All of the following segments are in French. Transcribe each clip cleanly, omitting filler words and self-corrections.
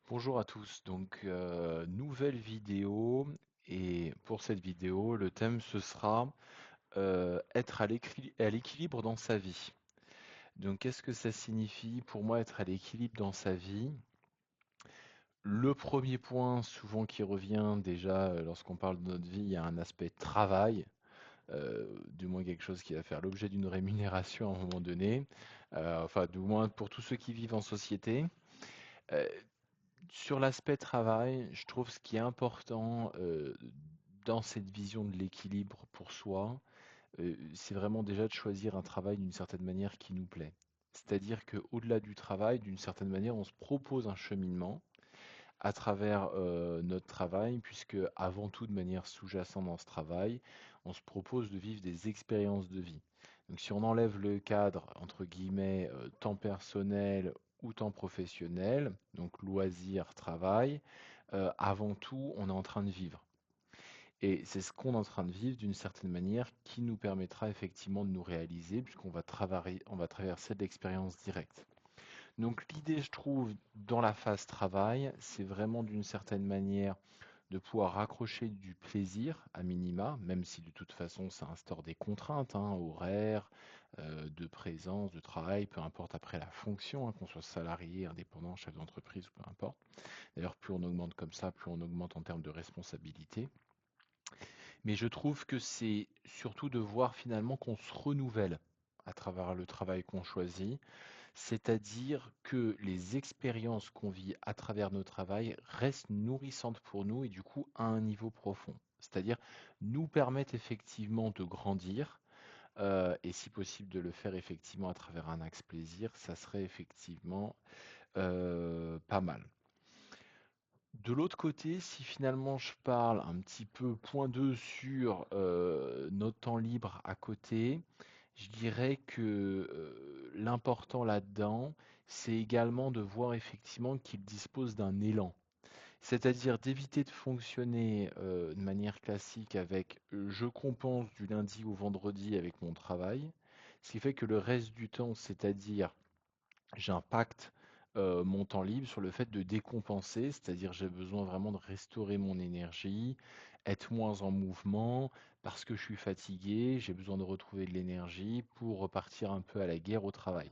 Bonjour à tous, nouvelle vidéo et pour cette vidéo le thème ce sera être à l'équilibre dans sa vie. Donc qu'est-ce que ça signifie pour moi être à l'équilibre dans sa vie? Le premier point souvent qui revient déjà lorsqu'on parle de notre vie, il y a un aspect travail, du moins quelque chose qui va faire l'objet d'une rémunération à un moment donné, enfin du moins pour tous ceux qui vivent en société. Euh, Sur l'aspect travail, je trouve ce qui est important dans cette vision de l'équilibre pour soi, c'est vraiment déjà de choisir un travail d'une certaine manière qui nous plaît. C'est-à-dire qu'au-delà du travail, d'une certaine manière, on se propose un cheminement à travers notre travail, puisque avant tout, de manière sous-jacente dans ce travail, on se propose de vivre des expériences de vie. Donc si on enlève le cadre, entre guillemets, temps personnel ou temps professionnel, donc loisir, travail, avant tout, on est en train de vivre. Et c'est ce qu'on est en train de vivre d'une certaine manière qui nous permettra effectivement de nous réaliser, puisqu'on va on va traverser de l'expérience directe. Donc l'idée, je trouve, dans la phase travail, c'est vraiment d'une certaine manière de pouvoir raccrocher du plaisir à minima, même si de toute façon ça instaure des contraintes, hein, horaires, de présence, de travail, peu importe après la fonction, hein, qu'on soit salarié, indépendant, chef d'entreprise, peu importe. D'ailleurs, plus on augmente comme ça, plus on augmente en termes de responsabilité. Mais je trouve que c'est surtout de voir finalement qu'on se renouvelle à travers le travail qu'on choisit, c'est-à-dire que les expériences qu'on vit à travers nos travails restent nourrissantes pour nous et du coup à un niveau profond. C'est-à-dire nous permettent effectivement de grandir et si possible de le faire effectivement à travers un axe plaisir, ça serait effectivement pas mal. De l'autre côté, si finalement je parle un petit peu point 2 sur notre temps libre à côté, je dirais que l'important là-dedans, c'est également de voir effectivement qu'il dispose d'un élan. C'est-à-dire d'éviter de fonctionner de manière classique avec je compense du lundi au vendredi avec mon travail, ce qui fait que le reste du temps, c'est-à-dire j'impacte mon temps libre sur le fait de décompenser, c'est-à-dire j'ai besoin vraiment de restaurer mon énergie, être moins en mouvement parce que je suis fatigué, j'ai besoin de retrouver de l'énergie pour repartir un peu à la guerre au travail.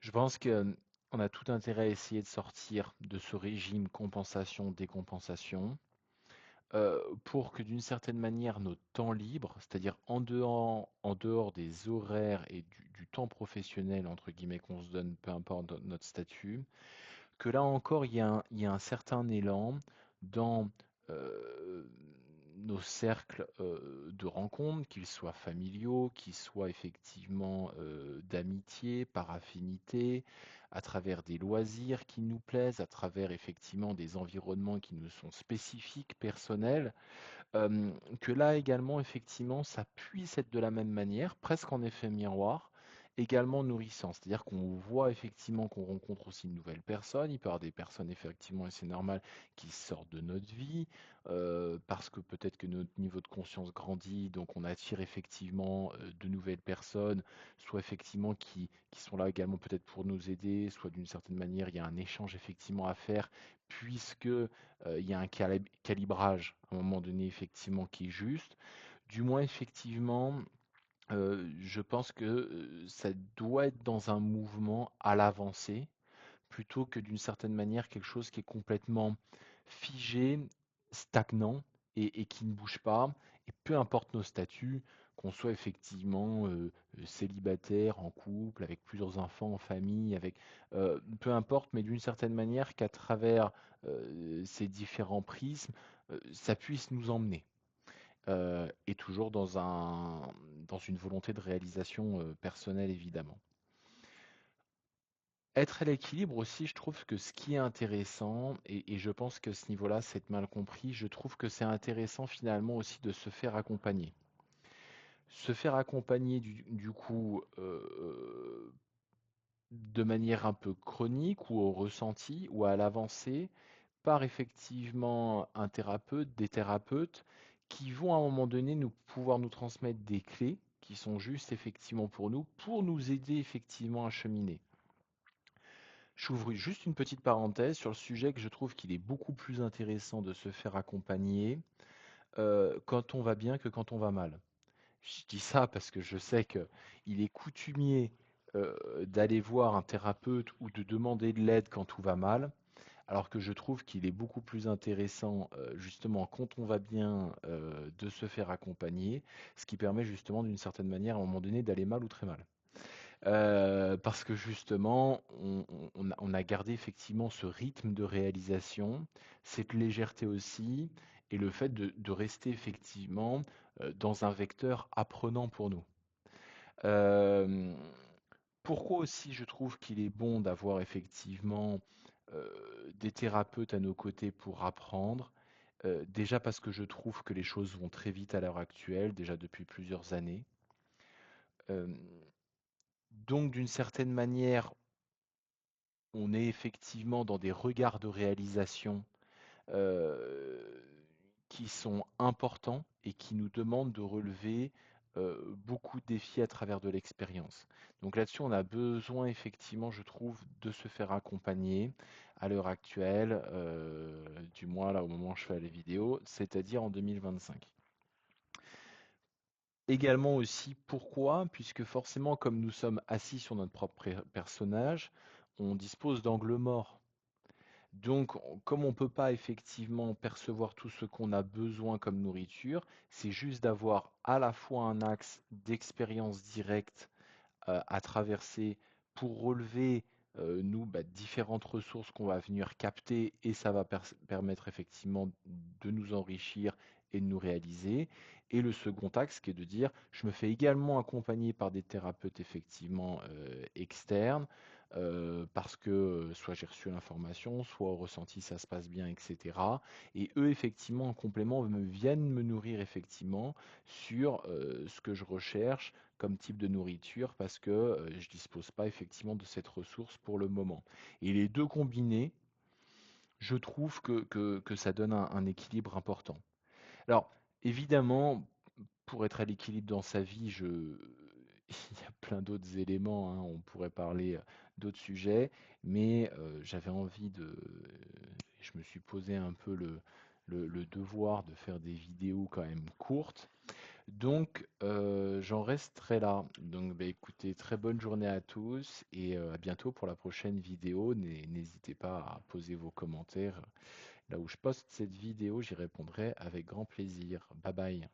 Je pense qu'on a tout intérêt à essayer de sortir de ce régime compensation-décompensation pour que d'une certaine manière notre temps libre, c'est-à-dire en dehors des horaires et du temps professionnel entre guillemets qu'on se donne, peu importe notre statut, que là encore il y a un certain élan dans euh, nos cercles de rencontres, qu'ils soient familiaux, qu'ils soient effectivement d'amitié, par affinité, à travers des loisirs qui nous plaisent, à travers effectivement des environnements qui nous sont spécifiques, personnels. Que là également, effectivement, ça puisse être de la même manière, presque en effet miroir, également nourrissant. C'est-à-dire qu'on voit effectivement qu'on rencontre aussi de nouvelles personnes. Il peut y avoir des personnes, effectivement, et c'est normal, qui sortent de notre vie, parce que peut-être que notre niveau de conscience grandit, donc on attire effectivement de nouvelles personnes, soit effectivement qui sont là également peut-être pour nous aider, soit d'une certaine manière, il y a un échange effectivement à faire, puisque il y a un calibrage à un moment donné effectivement qui est juste. Du moins effectivement, je pense que ça doit être dans un mouvement à l'avancée, plutôt que d'une certaine manière quelque chose qui est complètement figé, stagnant et qui ne bouge pas. Et peu importe nos statuts, qu'on soit effectivement célibataire, en couple, avec plusieurs enfants, en famille, avec peu importe, mais d'une certaine manière qu'à travers ces différents prismes, ça puisse nous emmener. Et toujours dans une volonté de réalisation personnelle, évidemment. Être à l'équilibre aussi, je trouve que ce qui est intéressant, et je pense que ce niveau-là, c'est mal compris, je trouve que c'est intéressant finalement aussi de se faire accompagner. Se faire accompagner du coup de manière un peu chronique ou au ressenti ou à l'avancée par effectivement un thérapeute, des thérapeutes qui vont à un moment donné pouvoir nous transmettre des clés qui sont justes effectivement pour nous aider effectivement à cheminer. J'ouvre juste une petite parenthèse sur le sujet que je trouve qu'il est beaucoup plus intéressant de se faire accompagner quand on va bien que quand on va mal. Je dis ça parce que je sais que il est coutumier d'aller voir un thérapeute ou de demander de l'aide quand tout va mal, alors que je trouve qu'il est beaucoup plus intéressant justement quand on va bien de se faire accompagner, ce qui permet justement d'une certaine manière à un moment donné d'aller mal ou très mal. Parce que justement, on a gardé effectivement ce rythme de réalisation, cette légèreté aussi, et le fait de rester effectivement dans un vecteur apprenant pour nous. Euh, Pourquoi aussi je trouve qu'il est bon d'avoir effectivement des thérapeutes à nos côtés pour apprendre? Déjà parce que je trouve que les choses vont très vite à l'heure actuelle, déjà depuis plusieurs années. Euh, donc d'une certaine manière, on est effectivement dans des regards de réalisation euh, qui sont importants et qui nous demandent de relever beaucoup de défis à travers de l'expérience. Donc là-dessus, on a besoin effectivement, je trouve, de se faire accompagner à l'heure actuelle, du moins là au moment où je fais les vidéos, c'est-à-dire en 2025. Également aussi, pourquoi? Puisque forcément, comme nous sommes assis sur notre propre personnage, on dispose d'angles morts. Donc, comme on ne peut pas effectivement percevoir tout ce qu'on a besoin comme nourriture, c'est juste d'avoir à la fois un axe d'expérience directe à traverser pour relever nous différentes ressources qu'on va venir capter et ça va permettre effectivement de nous enrichir et de nous réaliser. Et le second axe qui est de dire, je me fais également accompagner par des thérapeutes effectivement externes parce que soit j'ai reçu l'information, soit au ressenti ça se passe bien, etc. Et eux effectivement en complément viennent me nourrir effectivement sur ce que je recherche comme type de nourriture parce que je dispose pas effectivement de cette ressource pour le moment. Et les deux combinés, je trouve que ça donne un équilibre important. Alors, évidemment, pour être à l'équilibre dans sa vie, il y a plein d'autres éléments, hein, on pourrait parler d'autres sujets, mais j'avais envie je me suis posé un peu le devoir de faire des vidéos quand même courtes donc, j'en resterai là. Donc, bah, écoutez, très bonne journée à tous et à bientôt pour la prochaine vidéo. N'hésitez pas à poser vos commentaires. Là où je poste cette vidéo, j'y répondrai avec grand plaisir. Bye bye.